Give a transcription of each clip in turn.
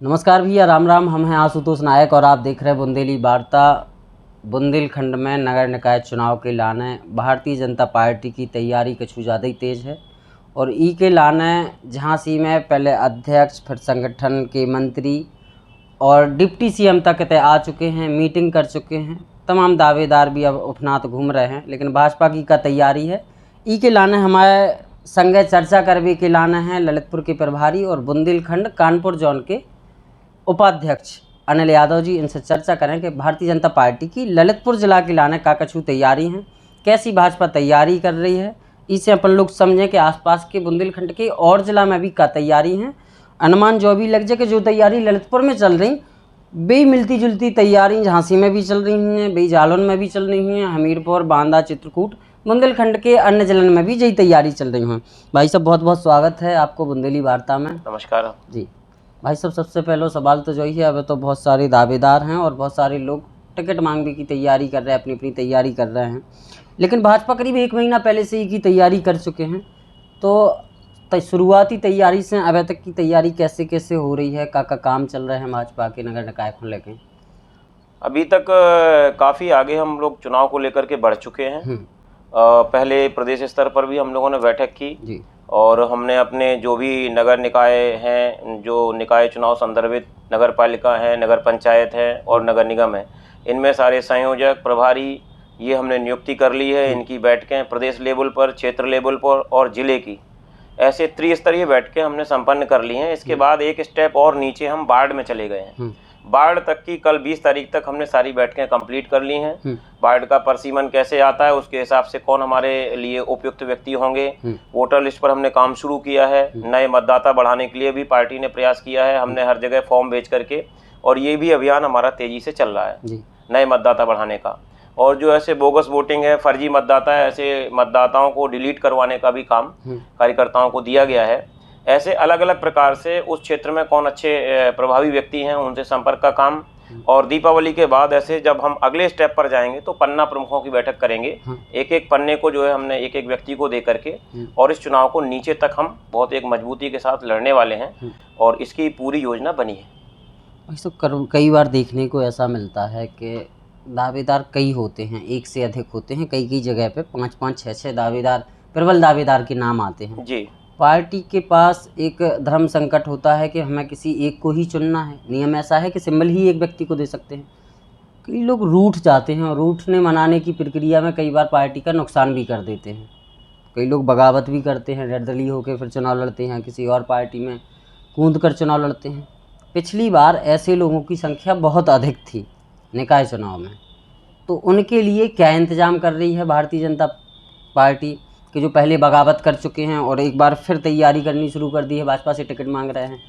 नमस्कार भैया, राम राम। हम हैं आशुतोष नायक और आप देख रहे हैं बुंदेली वार्ता। बुंदेलखंड में नगर निकाय चुनाव के लाने भारतीय जनता पार्टी की तैयारी कुछ ज़्यादा ही तेज़ है और ई के लाने झांसी में पहले अध्यक्ष, फिर संगठन के मंत्री और डिप्टी सीएम तक तय आ चुके हैं, मीटिंग कर चुके हैं। तमाम दावेदार भी अब उपनात घूम रहे हैं, लेकिन भाजपा की का तैयारी है। ई के लाने हमारे संगे चर्चा करवे के लाने हैं ललितपुर के प्रभारी और बुंदेलखंड कानपुर जोन के उपाध्यक्ष अनिल यादव जी। इनसे चर्चा करें कि भारतीय जनता पार्टी की ललितपुर जिला के लाने का कछु तैयारी हैं, कैसी भाजपा तैयारी कर रही है। इसे अपन लोग समझें कि आसपास के बुंदेलखंड के और जिला में भी का तैयारी हैं। अनुमान जो भी लग जाए कि जो तैयारी ललितपुर में चल रही बे मिलती जुलती तैयारी झांसी में भी चल रही हैं, बे जालौन में भी चल रही हैं, हमीरपुर, बांदा, चित्रकूट, बुंदेलखंड के अन्य जिलों में भी यही तैयारी चल रही हैं। भाई साहब, बहुत बहुत स्वागत है आपको बुंदेली वार्ता में। नमस्कार जी भाई साहब, सबसे पहले सवाल तो जो ही है, अब तो बहुत सारे दावेदार हैं और बहुत सारे लोग टिकट मांगने की तैयारी कर रहे हैं, अपनी अपनी तैयारी कर रहे हैं, लेकिन भाजपा करीब 1 महीना पहले से ही की तैयारी कर चुके हैं। तो शुरुआती तैयारी से अब तक की तैयारी कैसे कैसे हो रही है, का काम चल रहा है भाजपा के नगर निकाय को लेकर? अभी तक काफ़ी आगे हम लोग चुनाव को लेकर के बढ़ चुके हैं। पहले प्रदेश स्तर पर भी हम लोगों ने बैठक की जी। और हमने अपने जो भी नगर निकाय हैं, जो निकाय चुनाव संदर्भित नगर पालिका है, नगर पंचायत है और नगर निगम है, इनमें सारे संयोजक, प्रभारी ये हमने नियुक्ति कर ली है। इनकी बैठकें प्रदेश लेवल पर, क्षेत्र लेवल पर और ज़िले की ऐसे त्रिस्तरीय बैठकें हमने संपन्न कर ली हैं। इसके बाद एक स्टेप और नीचे हम वार्ड में चले गए हैं। वार्ड तक की कल 20 तारीख तक हमने सारी बैठकें कंप्लीट कर ली हैं। वार्ड का परिसीमन कैसे आता है, उसके हिसाब से कौन हमारे लिए उपयुक्त व्यक्ति होंगे, वोटर लिस्ट पर हमने काम शुरू किया है। नए मतदाता बढ़ाने के लिए भी पार्टी ने प्रयास किया है, हमने हर जगह फॉर्म भेज करके, और ये भी अभियान हमारा तेजी से चल रहा है नए मतदाता बढ़ाने का। और जो ऐसे बोगस वोटिंग है, फर्जी मतदाता है, ऐसे मतदाताओं को डिलीट करवाने का भी काम कार्यकर्ताओं को दिया गया है। ऐसे अलग अलग प्रकार से उस क्षेत्र में कौन अच्छे प्रभावी व्यक्ति हैं, उनसे संपर्क का काम। और दीपावली के बाद ऐसे जब हम अगले स्टेप पर जाएंगे तो पन्ना प्रमुखों की बैठक करेंगे। एक एक पन्ने को जो है हमने एक एक व्यक्ति को दे करके, और इस चुनाव को नीचे तक हम बहुत एक मजबूती के साथ लड़ने वाले हैं और इसकी पूरी योजना बनी है। तो कई बार देखने को ऐसा मिलता है कि दावेदार कई होते हैं, एक से अधिक होते हैं, कई कई जगह पे 5-5, 6-6 दावेदार, प्रबल दावेदार के नाम आते हैं जी। पार्टी के पास एक धर्म संकट होता है कि हमें किसी एक को ही चुनना है। नियम ऐसा है कि सिंबल ही एक व्यक्ति को दे सकते हैं। कई लोग रूठ जाते हैं और रूठने मनाने की प्रक्रिया में कई बार पार्टी का नुकसान भी कर देते हैं। कई लोग बगावत भी करते हैं, निर्दलीय होकर फिर चुनाव लड़ते हैं, किसी और पार्टी में कूद कर चुनाव लड़ते हैं। पिछली बार ऐसे लोगों की संख्या बहुत अधिक थी निकाय चुनाव में, तो उनके लिए क्या इंतज़ाम कर रही है भारतीय जनता पार्टी कि जो पहले बगावत कर चुके हैं और एक बार फिर तैयारी करनी शुरू कर दी है, भाजपा से टिकट मांग रहे हैं,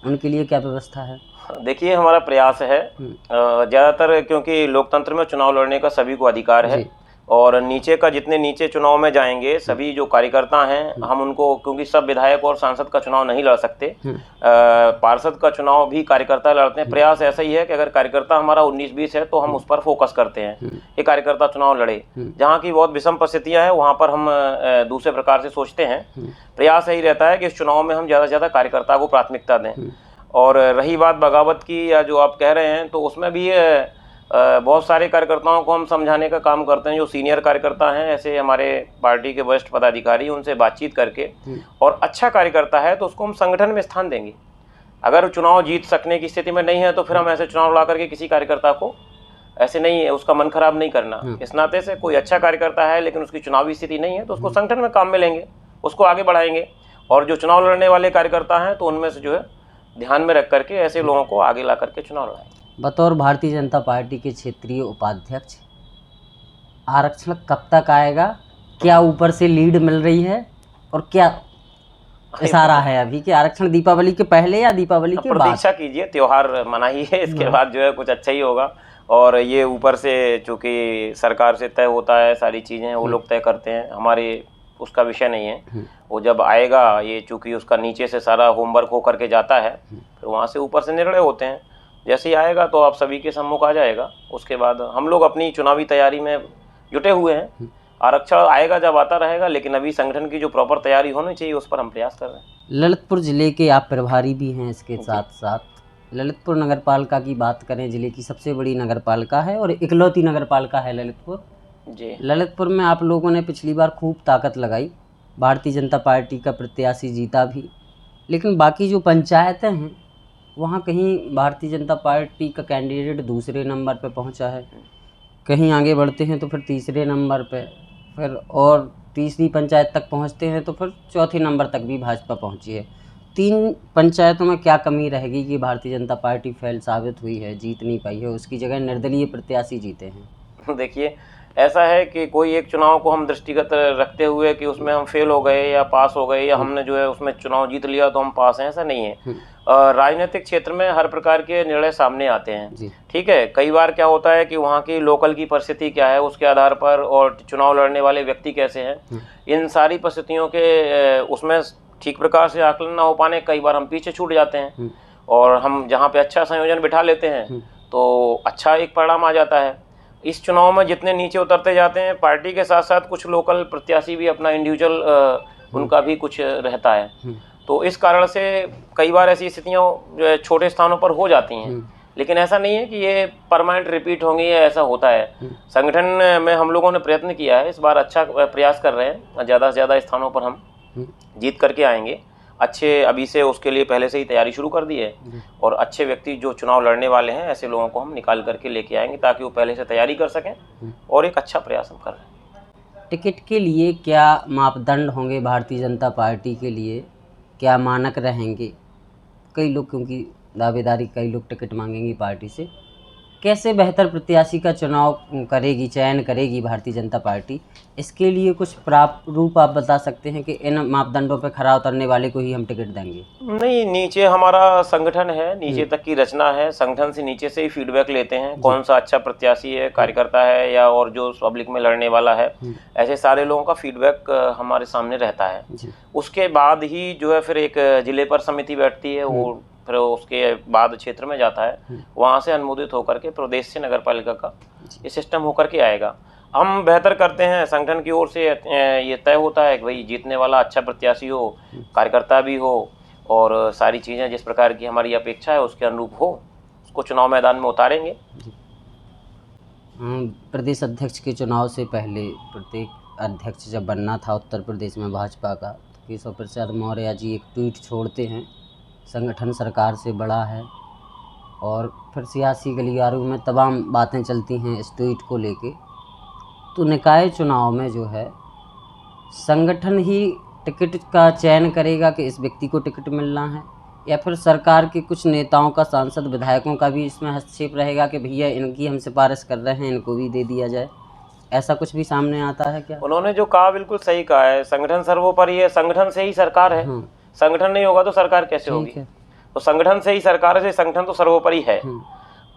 उनके लिए क्या व्यवस्था है? देखिए, हमारा प्रयास है ज़्यादातर, क्योंकि लोकतंत्र में चुनाव लड़ने का सभी को अधिकार है, और नीचे का जितने नीचे चुनाव में जाएंगे सभी जो कार्यकर्ता हैं, हम उनको, क्योंकि सब विधायक और सांसद का चुनाव नहीं लड़ सकते, पार्षद का चुनाव भी कार्यकर्ता लड़ते हैं। प्रयास ऐसा ही है कि अगर कार्यकर्ता हमारा 19-20 है तो हम उस पर फोकस करते हैं कि कार्यकर्ता चुनाव लड़े। जहाँ की बहुत विषम परिस्थितियाँ हैं वहाँ पर हम दूसरे प्रकार से सोचते हैं। प्रयास यही रहता है कि इस चुनाव में हम ज़्यादा से ज़्यादा कार्यकर्ता को प्राथमिकता दें। और रही बात बगावत की, या जो आप कह रहे हैं, तो उसमें भी बहुत सारे कार्यकर्ताओं को हम समझाने का काम करते हैं। जो सीनियर कार्यकर्ता हैं, ऐसे हमारे पार्टी के वरिष्ठ पदाधिकारी, उनसे बातचीत करके, और अच्छा कार्यकर्ता है तो उसको हम संगठन में स्थान देंगे। अगर चुनाव जीत सकने की स्थिति में नहीं है तो फिर हम ऐसे चुनाव ला करके किसी कार्यकर्ता को ऐसे नहीं, उसका मन खराब नहीं करना। इस नाते से कोई अच्छा कार्यकर्ता है लेकिन उसकी चुनावी स्थिति नहीं है तो उसको संगठन में काम में लेंगे, उसको आगे बढ़ाएंगे। और जो चुनाव लड़ने वाले कार्यकर्ता हैं तो उनमें से जो है ध्यान में रख करके ऐसे लोगों को आगे ला करके चुनाव लड़ाएंगे। बतौर भारतीय जनता पार्टी के क्षेत्रीय उपाध्यक्ष, आरक्षण कब तक आएगा? क्या ऊपर से लीड मिल रही है और क्या इशारा है अभी कि आरक्षण दीपावली के पहले या दीपावली के बाद? प्रतीक्षा कीजिए, त्योहार मनाइए, इसके बाद जो है कुछ अच्छा ही होगा। और ये ऊपर से चूँकि सरकार से तय होता है, सारी चीज़ें वो लोग तय करते हैं, हमारे उसका विषय नहीं है। वो जब आएगा, ये चूँकि उसका नीचे से सारा होमवर्क हो करके जाता है, फिर वहाँ से ऊपर से निर्णय होते हैं। जैसे ही आएगा तो आप सभी के सम्मुख आ जाएगा। उसके बाद हम लोग अपनी चुनावी तैयारी में जुटे हुए हैं। आरक्षण आएगा जब आता रहेगा, लेकिन अभी संगठन की जो प्रॉपर तैयारी होनी चाहिए उस पर हम प्रयास कर रहे हैं। ललितपुर जिले के आप प्रभारी भी हैं, इसके साथ साथ ललितपुर नगर पालिका की बात करें, जिले की सबसे बड़ी नगर पालिका है और इकलौती नगर पालिका है ललितपुर जी। ललितपुर में आप लोगों ने पिछली बार खूब ताकत लगाई, भारतीय जनता पार्टी का प्रत्याशी जीता भी, लेकिन बाकी जो पंचायतें हैं वहाँ कहीं भारतीय जनता पार्टी का कैंडिडेट दूसरे नंबर पे पहुँचा है, कहीं आगे बढ़ते हैं तो फिर तीसरे नंबर पे, फिर और तीसरी पंचायत तक पहुँचते हैं तो फिर चौथे नंबर तक भी भाजपा पहुँची है। 3 पंचायतों में क्या कमी रहेगी कि भारतीय जनता पार्टी फेल साबित हुई है, जीत नहीं पाई है, उसकी जगह निर्दलीय प्रत्याशी जीते हैं? देखिए, ऐसा है कि कोई एक चुनाव को हम दृष्टिगत रखते हुए कि उसमें हम फेल हो गए या पास हो गए या हमने जो है उसमें चुनाव जीत लिया तो हम पास हैं, ऐसा नहीं है। राजनीतिक क्षेत्र में हर प्रकार के निर्णय सामने आते हैं, ठीक है। कई बार क्या होता है कि वहाँ की लोकल की परिस्थिति क्या है उसके आधार पर, और चुनाव लड़ने वाले व्यक्ति कैसे हैं, इन सारी परिस्थितियों के उसमें ठीक प्रकार से आकलन ना हो पाने कई बार हम पीछे छूट जाते हैं, और हम जहाँ पे अच्छा संयोजन बिठा लेते हैं तो अच्छा एक परिणाम आ जाता है। इस चुनाव में जितने नीचे उतरते जाते हैं, पार्टी के साथ साथ कुछ लोकल प्रत्याशी भी अपना इंडिविजुअल उनका भी कुछ रहता है, तो इस कारण से कई बार ऐसी स्थितियाँ छोटे स्थानों पर हो जाती हैं, लेकिन ऐसा नहीं है कि ये परमानेंट रिपीट होंगी या ऐसा होता है। संगठन में हम लोगों ने प्रयत्न किया है, इस बार अच्छा प्रयास कर रहे हैं, ज़्यादा से ज़्यादा स्थानों पर हम जीत करके आएंगे। अच्छे अभी से उसके लिए पहले से ही तैयारी शुरू कर दी है, और अच्छे व्यक्ति जो चुनाव लड़ने वाले हैं ऐसे लोगों को हम निकाल करके लेके आएंगे ताकि वो पहले से तैयारी कर सकें, और एक अच्छा प्रयास हम कर रहे हैं। टिकट के लिए क्या मापदंड होंगे भारतीय जनता पार्टी के लिए, क्या मानक रहेंगे? कई लोग, क्योंकि दावेदारी कई लोग टिकट मांगेंगे पार्टी से, कैसे बेहतर प्रत्याशी का चुनाव करेगी, चयन करेगी भारतीय जनता पार्टी, इसके लिए कुछ प्रारूप आप बता सकते हैं कि इन मापदंडों पर खरा उतरने वाले को ही हम टिकट देंगे? नहीं, नीचे हमारा संगठन है, नीचे तक की रचना है, संगठन से नीचे से ही फीडबैक लेते हैं, कौन सा अच्छा प्रत्याशी है, कार्यकर्ता है या और जो पब्लिक में लड़ने वाला है, ऐसे सारे लोगों का फीडबैक हमारे सामने रहता है। उसके बाद ही जो है फिर एक जिले पर समिति बैठती है, वो फिर उसके बाद क्षेत्र में जाता है, वहाँ से अनुमोदित होकर के प्रदेश से नगर पालिका का ये सिस्टम होकर के आएगा। हम बेहतर करते हैं, संगठन की ओर से ये तय होता है कि भाई जीतने वाला अच्छा प्रत्याशी हो, कार्यकर्ता भी हो, और सारी चीज़ें जिस प्रकार की हमारी अपेक्षा है उसके अनुरूप हो, उसको चुनाव मैदान में उतारेंगे। प्रदेश अध्यक्ष के चुनाव से पहले प्रत्येक अध्यक्ष जब बनना था उत्तर प्रदेश में भाजपा का, तो केशव प्रसाद मौर्य जी एक ट्वीट छोड़ते हैं, संगठन सरकार से बड़ा है, और फिर सियासी गलियारों में तमाम बातें चलती हैं इस ट्वीट को लेके। तो निकाय चुनाव में जो है संगठन ही टिकट का चयन करेगा कि इस व्यक्ति को टिकट मिलना है, या फिर सरकार के कुछ नेताओं का, सांसद विधायकों का भी इसमें हस्तक्षेप रहेगा कि भैया इनकी हम सिफारिश कर रहे हैं, इनको भी दे दिया जाए? ऐसा कुछ भी सामने आता है क्या? उन्होंने जो कहा बिल्कुल सही कहा है, संगठन सर्वोपरि है, संगठन से ही सरकार है, संगठन नहीं होगा तो सरकार कैसे होगी? तो संगठन से ही सरकार है, संगठन तो सर्वोपरि है।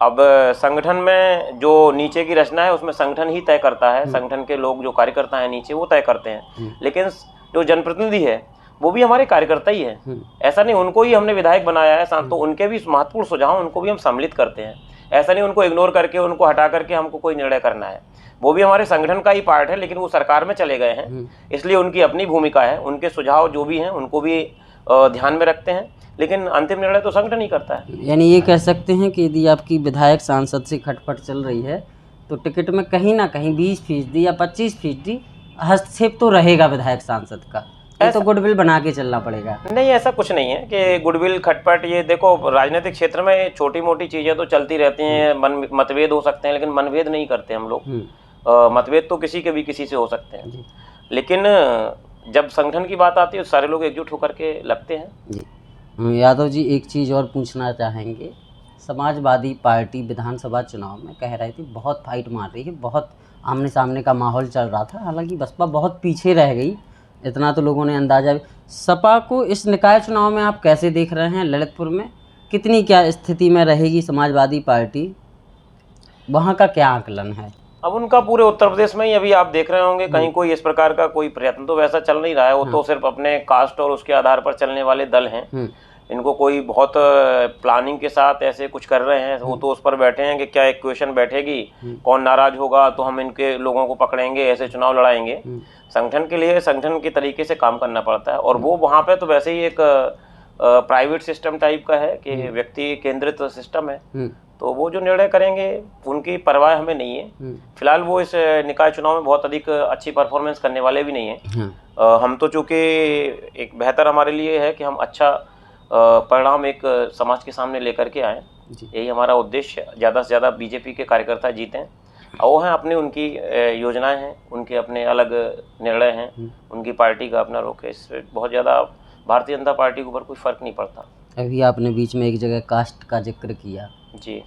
अब संगठन में जो नीचे की रचना है उसमें संगठन ही तय करता है, संगठन के लोग जो कार्यकर्ता हैं नीचे वो तय करते हैं, लेकिन जो जनप्रतिनिधि है वो भी हमारे कार्यकर्ता ही है, ऐसा नहीं उनको ही हमने विधायक बनाया है, तो उनके भी महत्वपूर्ण सुझाव उनको भी हम सम्मिलित करते हैं, ऐसा नहीं उनको इग्नोर करके, उनको हटा करके हमको कोई निर्णय करना है। वो भी हमारे संगठन का ही पार्ट है, लेकिन वो सरकार में चले गए हैं, इसलिए उनकी अपनी भूमिका है, उनके सुझाव जो भी हैं उनको भी ध्यान में रखते हैं, लेकिन अंतिम निर्णय तो संगठन ही करता है। यानी ये कह सकते हैं कि यदि आपकी विधायक सांसद से खटपट चल रही है तो टिकट में कहीं ना कहीं 20% या 25% हस्तक्षेप तो रहेगा विधायक सांसद का, ये तो गुडविल बना के चलना पड़ेगा। नहीं, ऐसा कुछ नहीं है कि गुडविल खटपट, ये देखो राजनीतिक क्षेत्र में छोटी मोटी चीज़ें तो चलती रहती हैं, मतभेद हो सकते हैं, लेकिन मनभेद नहीं करते हम लोग। मतभेद तो किसी के भी किसी से हो सकते हैं, लेकिन जब संगठन की बात आती है तो सारे लोग एकजुट होकर के लगते हैं। जी यादव जी, एक चीज़ और पूछना चाहेंगे, समाजवादी पार्टी विधानसभा चुनाव में कह रही थी बहुत फाइट मार रही है, बहुत आमने सामने का माहौल चल रहा था, हालांकि बसपा बहुत पीछे रह गई, इतना तो लोगों ने अंदाजा भी। सपा को इस निकाय चुनाव में आप कैसे देख रहे हैं? ललितपुर में कितनी क्या स्थिति में रहेगी समाजवादी पार्टी, वहाँ का क्या आकलन है? अब उनका पूरे उत्तर प्रदेश में ही अभी आप देख रहे होंगे, कहीं कोई इस प्रकार का कोई प्रयत्न तो वैसा चल नहीं रहा है, वो तो सिर्फ अपने कास्ट और उसके आधार पर चलने वाले दल हैं, इनको कोई बहुत प्लानिंग के साथ ऐसे कुछ कर रहे हैं, वो तो उस पर बैठे हैं कि क्या इक्वेशन बैठेगी, कौन नाराज होगा तो हम इनके लोगों को पकड़ेंगे, ऐसे चुनाव लड़ाएंगे। संगठन के लिए संगठन के तरीके से काम करना पड़ता है, और वो वहाँ पे तो वैसे ही एक प्राइवेट सिस्टम टाइप का है कि व्यक्ति केंद्रित सिस्टम है, तो वो जो निर्णय करेंगे उनकी परवाह हमें नहीं है। फिलहाल वो इस निकाय चुनाव में बहुत अधिक अच्छी परफॉर्मेंस करने वाले भी नहीं हैं। हम तो चूँकि एक बेहतर हमारे लिए है कि हम अच्छा परिणाम एक समाज के सामने लेकर के आएँ, यही हमारा उद्देश्य। ज़्यादा से ज़्यादा बीजेपी के कार्यकर्ता जीतें, और वो हैं अपनी उनकी योजनाएं हैं, उनके अपने अलग निर्णय हैं, उनकी पार्टी का अपना रुख है। इससे बहुत ज़्यादा भारतीय जनता पार्टी के ऊपर कोई फ़र्क नहीं पड़ता। अभी आपने बीच में एक जगह कास्ट का जिक्र किया जी।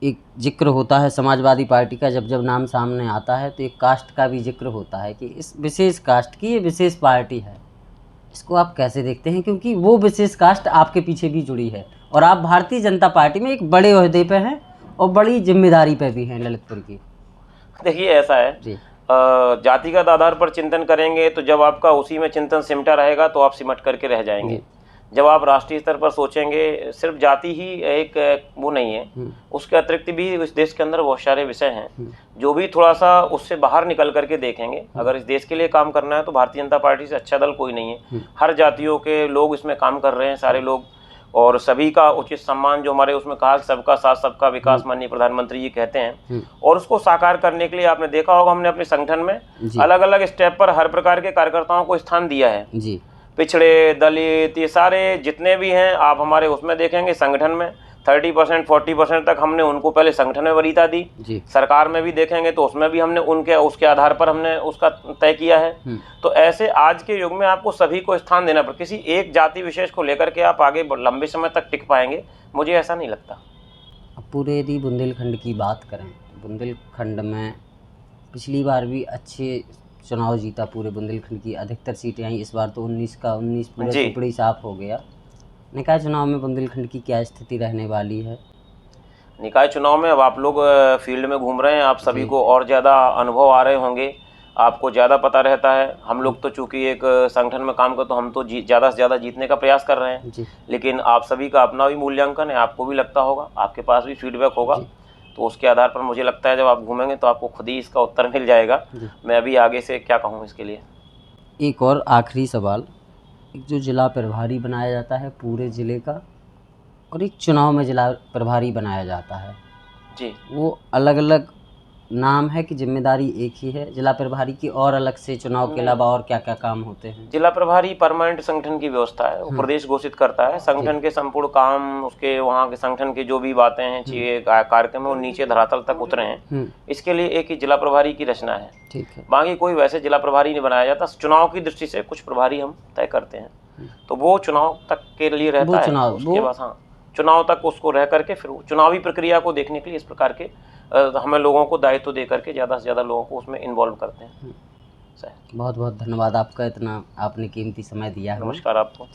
एक जिक्र होता है समाजवादी पार्टी का, जब जब नाम सामने आता है तो एक कास्ट का भी जिक्र होता है कि इस विशेष कास्ट की ये विशेष पार्टी है। इसको आप कैसे देखते हैं, क्योंकि वो विशेष कास्ट आपके पीछे भी जुड़ी है और आप भारतीय जनता पार्टी में एक बड़े ओहदे पे हैं और बड़ी जिम्मेदारी पे भी हैं ललितपुर की। देखिए ऐसा है जी, जातिगत आधार पर चिंतन करेंगे तो जब आपका उसी में चिंतन सिमटा रहेगा तो आप सिमट करके रह जाएंगे। जब आप राष्ट्रीय स्तर पर सोचेंगे, सिर्फ जाति ही एक वो नहीं है, उसके अतिरिक्त भी इस देश के अंदर बहुत सारे विषय हैं जो भी थोड़ा सा उससे बाहर निकल करके देखेंगे। अगर इस देश के लिए काम करना है तो भारतीय जनता पार्टी से अच्छा दल कोई नहीं है। हर जातियों के लोग इसमें काम कर रहे हैं, सारे लोग, और सभी का उचित सम्मान, जो हमारे उसमें कहा सबका साथ सबका विकास माननीय प्रधानमंत्री जी कहते हैं, और उसको साकार करने के लिए आपने देखा होगा हमने अपने संगठन में अलग अलग स्टेप पर हर प्रकार के कार्यकर्ताओं को स्थान दिया है जी। पिछड़े, दलित, ये सारे जितने भी हैं आप हमारे उसमें देखेंगे संगठन में 30% 40% तक हमने उनको पहले संगठन में वरीयता दी जी। सरकार में भी देखेंगे तो उसमें भी हमने उनके उसके आधार पर हमने उसका तय किया है। तो ऐसे आज के युग में आपको सभी को स्थान देना पड़े। किसी एक जाति विशेष को लेकर के आप आगे लंबे समय तक टिक पाएंगे, मुझे ऐसा नहीं लगता। अब पूरे यदि बुंदेलखंड की बात करें, बुंदेलखंड में पिछली बार भी अच्छे चुनाव जीता, पूरे बुंदेलखंड की अधिकतर सीटें आई। इस बार तो 19 का 19 पूरा टुकड़ी साफ हो गया। निकाय चुनाव में बुंदेलखंड की क्या स्थिति रहने वाली है? निकाय चुनाव में अब आप लोग फील्ड में घूम रहे हैं, आप सभी को और ज़्यादा अनुभव आ रहे होंगे, आपको ज़्यादा पता रहता है। हम लोग तो चूँकि एक संगठन में काम कर, तो हम तो ज़्यादा से ज़्यादा जीतने का प्रयास कर रहे हैं, लेकिन आप सभी का अपना भी मूल्यांकन है, आपको भी लगता होगा, आपके पास भी फीडबैक होगा, तो उसके आधार पर मुझे लगता है जब आप घूमेंगे तो आपको खुद ही इसका उत्तर मिल जाएगा। मैं अभी आगे से क्या कहूँ इसके लिए। एक और आखिरी सवाल, एक जो जिला प्रभारी बनाया जाता है पूरे ज़िले का, और एक चुनाव में जिला प्रभारी बनाया जाता है जी, वो अलग अलग नाम है कि जिम्मेदारी एक ही है जिला प्रभारी की, और अलग से चुनाव के अलावा और क्या क्या काम होते हैं? जिला प्रभारी परमानेंट संगठन की व्यवस्था है, वो प्रदेश घोषित करता है संगठन के संपूर्ण काम, उसके वहाँ के संगठन की जो भी बातें हैं, चाहिए कार्यक्रम है, वो नीचे धरातल तक उतरे हैं। इसके लिए एक ही जिला प्रभारी की रचना है, ठीक है। बाकी कोई वैसे जिला प्रभारी नहीं बनाया जाता। चुनाव की दृष्टि से कुछ प्रभारी हम तय करते हैं, तो वो चुनाव तक के लिए रहता है। उसके बाद हाँ, चुनाव तक उसको रह करके फिर चुनावी प्रक्रिया को देखने के लिए इस प्रकार के हमें लोगों को दायित्व दे करके ज़्यादा से ज़्यादा लोगों को उसमें इन्वॉल्व करते हैं। बहुत बहुत धन्यवाद आपका, इतना आपने कीमती समय दिया है। नमस्कार आपको।